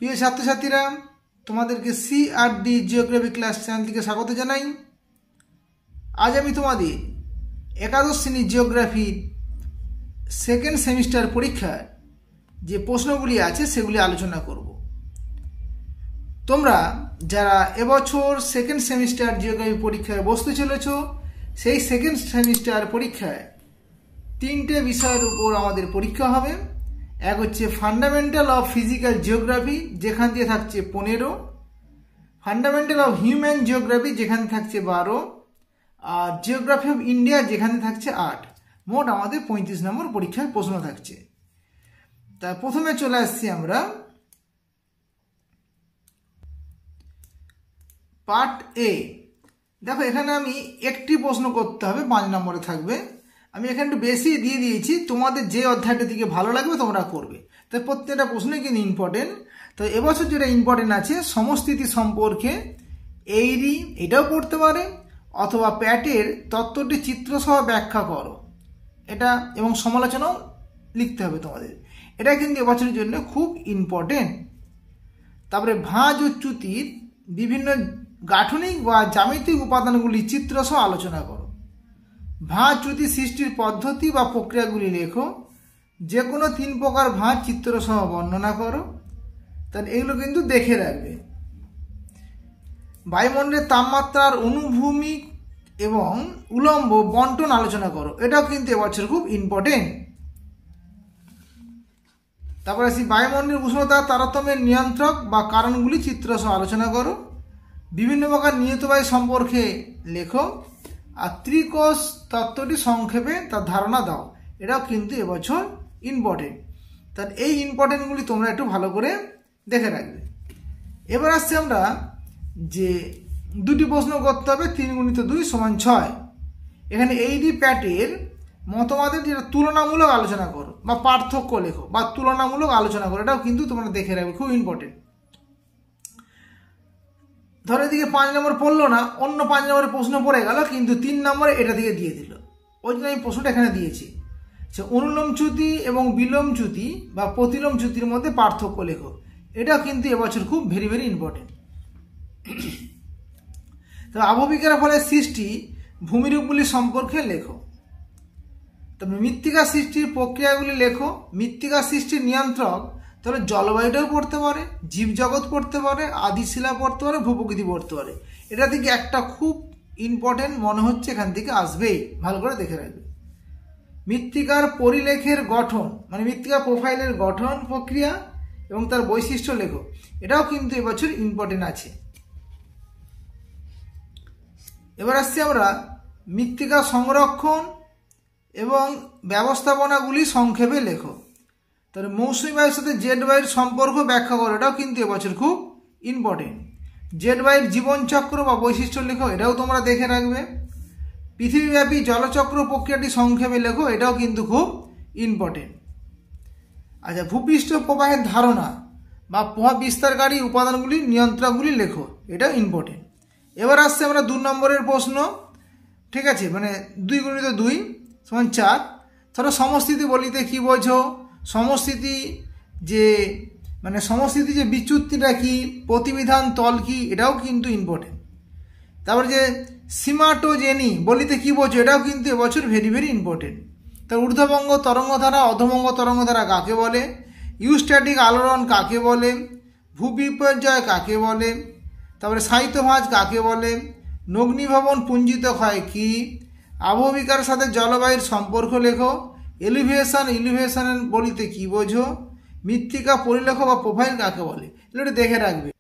প্রিয় ছাত্রছাত্রীরা, তোমাদেরকে সিআরডি জিওগ্রাফি ক্লাস চ্যানেল থেকে স্বাগত জানাই। আজ আমি তোমাদের একাদশ শ্রেণীর জিওগ্রাফির সেকেন্ড সেমিস্টার পরীক্ষার যে প্রশ্নগুলি আছে সেগুলি আলোচনা করব। তোমরা যারা এবছর সেকেন্ড সেমিস্টার জিওগ্রাফি পরীক্ষায় বসতে চলেছ, সেই সেকেন্ড সেমিস্টার পরীক্ষায় তিনটে বিষয়ের উপর আমাদের পরীক্ষা হবে। এক হচ্ছে ফান্ডামেন্টাল অফ ফিজিক্যাল জিওগ্রাফি, যেখান দিয়ে থাকছে 15, ফান্ডামেন্টাল অফ হিউম্যান জিওগ্রাফি যেখানে থাকছে 12, আর জিওগ্রাফি অফ ইন্ডিয়া যেখানে থাকছে 8। মোট আমাদের 35 নম্বর পরীক্ষায় প্রশ্ন থাকছে। তা প্রথমে চলে আসছি আমরা পার্ট এ। দেখো, এখানে আমি একটি প্রশ্ন করতে হবে, 5 নম্বরে থাকবে। আমি এখানে একটু বেশি দিয়ে দিয়েছি, তোমাদের যে অধ্যায়টা দিকে ভালো লাগবে তোমরা করবে। তাই প্রত্যেকটা প্রশ্নই কিন্তু ইম্পর্টেন্ট। তো এবছর যেটা ইম্পর্টেন্ট আছে, সমস্থিতি সম্পর্কে এইরি, এটাও পড়তে পারে, অথবা প্যাটের তত্ত্বটি চিত্রসহ ব্যাখ্যা করো, এটা এবং সমালোচনাও লিখতে হবে তোমাদের। এটা কিন্তু এবছরের জন্য খুব ইম্পর্টেন্ট। তারপরে ভাঁজ ও চ্যুতির বিভিন্ন গাঠনিক বা জ্যামিতিক উপাদানগুলি চিত্রসহ আলোচনা করো। ভাঁজ চ্যুতি সৃষ্টির পদ্ধতি বা প্রক্রিয়াগুলি লেখো। যে কোনো 3 প্রকার ভাঁজ চিত্রসহ বর্ণনা করো। তাহলে এগুলো কিন্তু দেখে রাখবে। বায়ুমণ্ডলের তাপমাত্রার অনুভূমিক এবং উলম্ব বন্টন আলোচনা করো, এটাও কিন্তু এবছর খুব ইম্পর্টেন্ট। তারপরে আসি বায়ুমণ্ডলের উষ্ণতা তারতম্যের নিয়ন্ত্রক বা কারণগুলি চিত্রসহ আলোচনা করো। বিভিন্ন প্রকার নিয়ত বায়ু সম্পর্কে লেখো। আর ত্রিকোষ তত্ত্বটি সংক্ষেপে তার ধারণা দাও, এটাও কিন্তু এবছর ইম্পর্টেন্ট। তাহলে এই ইম্পর্টেন্টগুলি তোমরা একটু ভালো করে দেখে রাখবে। এবার আসছে আমরা যে 2টি প্রশ্ন করতে হবে, 3 × 2 = 6। এখানে এইরি প্যাটের মতবাদের যেটা তুলনামূলক আলোচনা করো বা পার্থক্য লেখো বা তুলনামূলক আলোচনা করো, এটাও কিন্তু তোমরা দেখে রাখবে, খুব ইম্পর্টেন্ট। ধরো এদিকে 5 নম্বর পড়লো না, অন্য 5 নম্বরের প্রশ্ন পড়ে গেল, কিন্তু 3 নম্বরে এটা থেকে দিয়ে দিল। ওই জন্য আমি প্রশ্নটা এখানে দিয়েছি। সে অনুলোম চ্যুতি এবং বিলোম চ্যুতি বা প্রতিলোম চ্যুতির মধ্যে পার্থক্য লেখো, এটাও কিন্তু এবছর খুব ভেরি ভেরি ইম্পর্টেন্ট। তো আবহবিকার ফলে সৃষ্টি ভূমিরূপগুলি সম্পর্কে লেখো। তবে মৃত্তিকা সৃষ্টির প্রক্রিয়াগুলি লেখো। মৃত্তিকা সৃষ্টির নিয়ন্ত্রক, তাহলে জলবায়ুটাও পড়তে পারে, জীবজগৎ পড়তে পারে, আদিশিলা পড়তে পারে, ভূপ্রকৃতি পড়তে পারে। এটা থেকে একটা খুব ইম্পর্টেন্ট মনে হচ্ছে এখান থেকে আসবেই, ভালো করে দেখে রাখবে। মৃত্তিকার পরিলেখের গঠন, মানে মৃত্তিকা প্রোফাইলের গঠন প্রক্রিয়া এবং তার বৈশিষ্ট্য লেখো, এটাও কিন্তু এবছর ইম্পর্টেন্ট আছে। এবার আসছি আমরা মৃত্তিকা সংরক্ষণ এবং ব্যবস্থাপনাগুলি সংক্ষেপে লেখো। তাহলে মৌসুমী বায়ুর সাথে জেট বায়ুর সম্পর্ক ব্যাখ্যা করো, এটাও কিন্তু এবছর খুব ইম্পর্টেন্ট। জেট বায়ুর জীবনচক্র বা বৈশিষ্ট্য লেখো, এটাও তোমরা দেখে রাখবে। পৃথিবীব্যাপী জলচক্র প্রক্রিয়াটি সংক্ষেপে লেখো, এটাও কিন্তু খুব ইম্পর্টেন্ট। আচ্ছা, ভূপৃষ্ঠ প্রবাহের ধারণা বা প্রভাব বিস্তারকারী উপাদানগুলির নিয়ন্ত্রকগুলি লেখো, এটাও ইম্পর্টেন্ট। এবার আসছে আমরা 2 নম্বরের প্রশ্ন, ঠিক আছে, মানে 2 × 2 = 4। ধরো সমস্থিতি বলিতে কি বোঝো, সমস্থিতি যে মানে সমস্থিতি যে বিচ্যুতিটা কি, প্রতিবিধান তল কি, এটাও কিন্তু ইম্পর্টেন্ট। তারপর যে সীমাটোজেনি বলিতে কি বোঝো, এটাও কিন্তু এবছর ভেরি ভেরি ইম্পর্টেন্ট। তার ঊর্ধ্ববঙ্গ তরঙ্গধারা, অধোবঙ্গ তরঙ্গধারা কাকে বলে, ইউস্ট্যাটিক আলোড়ন কাকে বলে, ভূবিপর্যয় কাকে বলে, তারপরে সাহিত্যভাঁজ কাকে বলে, নগ্নিভবন পুঞ্জিত ক্ষয় কি, আবহবিকার সাথে জলবায়ুর সম্পর্ক লেখো, ইলিভেশন বলিতে কি বোঝো, মৃত্তিকা পরিলেখ বা প্রোফাইল কাকে বলে, এগুলো দেখে রাখবে।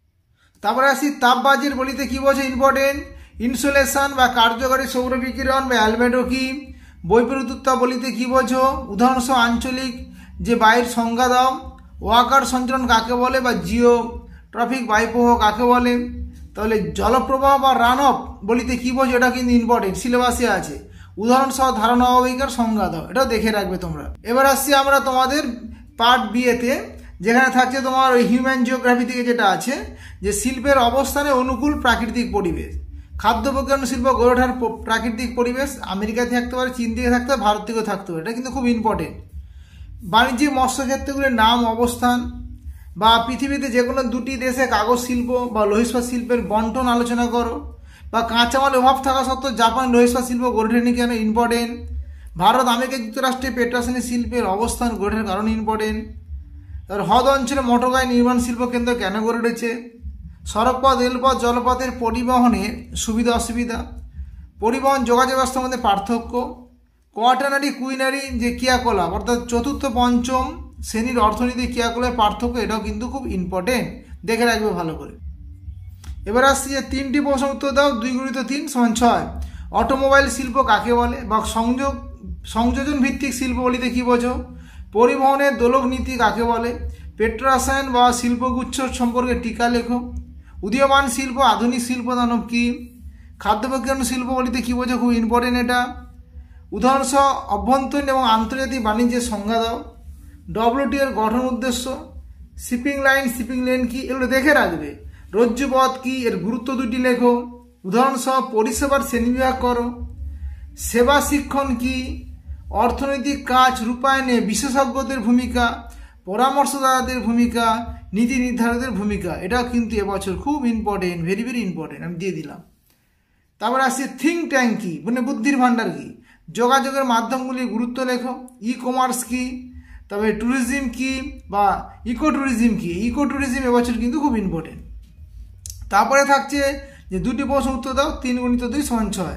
তারপরে আসি তাপবাজির বলিতে কি বোঝো, ইম্পর্টেন্ট। ইনসুলেশন বা কার্যকরী সৌর বিকিরণ বা অ্যালবেডো কি, বৈপরীত্যতা বলিতে কি বোঝো, উদাহরণসহ আঞ্চলিক যে বায়ুর সংজ্ঞা দাও। ওয়াকার সঞ্চালন কাকে বলে বা জিওট্রফিক বায়ুপ্রবাহ কাকে বলে। তাহলে জলপ্রবাহ বা রান অফ বলিতে কি বোঝো, এটা কিন্তু ইম্পর্টেন্ট, সিলেবাসে আছে। উদাহরণসহ ধারণা অববাহিকার সংজ্ঞা দাও, এটাও দেখে রাখবে তোমরা। এবার আসছি আমরা তোমাদের পার্ট বিয়েতে, যেখানে থাকছে তোমার ওই হিউম্যান জিওগ্রাফি থেকে যেটা আছে, যে শিল্পের অবস্থানে অনুকূল প্রাকৃতিক পরিবেশ, খাদ্য প্রক্রিয়ান শিল্প গড়ে ওঠার প্রাকৃতিক পরিবেশ, আমেরিকা থেকে থাকতে পারে, চীন থেকে থাকতে পারে, ভারত থেকেও থাকতে পারে, এটা কিন্তু খুব ইম্পর্টেন্ট। বাণিজ্যিক মৎস্যক্ষেত্রগুলির নাম, অবস্থান, বা পৃথিবীতে যে কোনো দুটি দেশে কাগজ শিল্প বা লৌহ ইস্পাত শিল্পের বন্টন আলোচনা করো, বা কাঁচামালের অভাব থাকা সত্ত্বেও জাপান লৌহ ইস্পাত শিল্প গড়ে ওঠেনি কেন, ইম্পর্টেন্ট। ভারত আমেরিকা যুক্তরাষ্ট্রে পেট্রোরাসায়নিক শিল্পের অবস্থান গড়ে ওঠার কারণ, ইম্পর্টেন্ট। তারপর হ্রদ অঞ্চলে মোটরগাড়ি নির্মাণ শিল্প কেন্দ্র কেন গড়ে উঠেছে, সড়কপথ, রেলপথ, জলপথের পরিবহনের সুবিধা অসুবিধা, পরিবহন যোগাযোগ ব্যবস্থার মধ্যে পার্থক্য, কোয়াটার্নারি কুইনারি যে ক্রিয়াকলাপ অর্থাৎ চতুর্থ পঞ্চম শ্রেণীর অর্থনৈতিক ক্রিয়াকলাপের পার্থক্য, এটাও কিন্তু খুব ইম্পর্টেন্ট, দেখে রাখবে ভালো করে। এবার আসছি যে 3টি প্রশ্ন উত্তর দাও। 2 × 3 = 6। অটোমোবাইল শিল্প কাকে বলে বা সংযোজন ভিত্তিক শিল্প বলিতে কী বোঝো, পরিবহনের দোলক নীতি কাকে বলে, পেট্রোরাসায়ন বা শিল্পগুচ্ছ সম্পর্কে টিকা লেখো, উদীয়মান শিল্প আধুনিক শিল্প দানব কী, খাদ্য বিজ্ঞান শিল্প বলিতে কী বোঝো, খুব ইম্পর্টেন্ট এটা। উদাহরণসহ অভ্যন্তরীণ এবং আন্তর্জাতিক বাণিজ্যের সংজ্ঞা দাও, WTO এর গঠন উদ্দেশ্য, শিপিং লেন কি, এগুলো দেখে রাখবে। রজ্জুপথ কি, এর গুরুত্ব 2টি লেখো, উদাহরণসহ পরিষেবার শ্রেণীবিভাগ করো। সেবা শিক্ষণ কি, অর্থনৈতিক কাজ রূপায়ণে বিশেষজ্ঞদের ভূমিকা, পরামর্শদাতাদের ভূমিকা, নীতি নির্ধারকদের ভূমিকা, এটাও কিন্তু এবছর খুব ইম্পর্টেন্ট, ভেরি ভেরি ইম্পর্টেন্ট, আমি দিয়ে দিলাম। তারপর আসছে থিঙ্ক ট্যাঙ্ক কি, মানে বুদ্ধির ভাণ্ডার কি, যোগাযোগের মাধ্যমগুলির গুরুত্ব লেখো, ই কমার্স কি, তবে ট্যুরিজম কি বা ইকো ট্যুরিজম কি, ইকো ট্যুরিজম এবছর কিন্তু খুব ইম্পর্টেন্ট। তারপরে থাকছে যে 2টি প্রশ্ন উত্তর দাও। 3 × 2 = 6।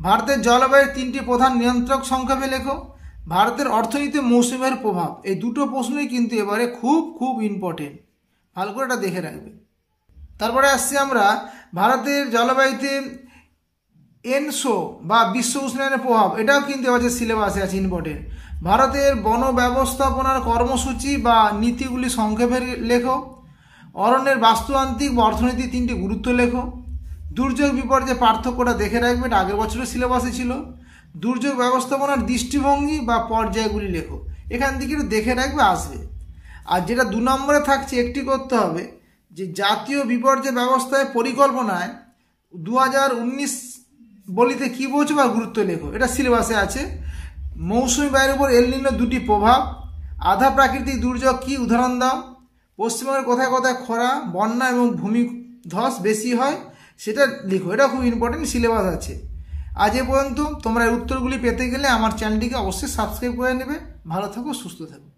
ভারতের জলবায়ুর 3টি প্রধান নিয়ন্ত্রক সংক্ষেপে লেখো, ভারতের অর্থনীতিতে মৌসুমী বায়ুর প্রভাব। এই দুটো প্রশ্নই কিন্তু এবারে খুব খুব ইম্পর্টেন্ট, ভালো করে এটা দেখে রাখবে। তারপরে আসছি আমরা ভারতের জলবায়ুতে এনসো বা বিশ্ব উষ্ণায়নের প্রভাব, এটাও কিন্তু এবছর সিলেবাসে আছে, ইম্পর্টেন্ট। ভারতের বন ব্যবস্থাপনার কর্মসূচি বা নীতিগুলি সংক্ষেপে লেখো, অরণ্যের বাস্তুতান্ত্রিক বা অর্থনৈতিক 3টি গুরুত্ব লেখো, দুর্যোগ বিপর্যয় পার্থক্যটা দেখে রাখবে, এটা আগের বছরের সিলেবাসে ছিল। দুর্যোগ ব্যবস্থাপনার দৃষ্টিভঙ্গি বা পর্যায়গুলি লেখো, এখান থেকে একটু দেখে রাখবে, আসবে। আর যেটা 2 নম্বরে থাকছে, একটি করতে হবে যে জাতীয় বিপর্যয় ব্যবস্থায় পরিকল্পনায় 2019 বলিতে কী বোঝো বা গুরুত্ব লেখো, এটা সিলেবাসে আছে। মৌসুমী বায়ুর উপর এল নিনো 2টি প্রভাব, আধা প্রাকৃতিক দুর্যোগ কি, উদাহরণ দাও, পশ্চিমবঙ্গের কোথায় কোথায় খরা, বন্যা এবং ভূমিধস বেশি হয়, সেটা লিখো, এটা খুব ইম্পর্টেন্ট, সিলেবাস আছে। আজ এ পর্যন্ত। তোমরা এই উত্তরগুলি পেতে গেলে আমার চ্যানেলটিকে অবশ্যই সাবস্ক্রাইব করে নেবে। ভালো থাকো, সুস্থ থাকো।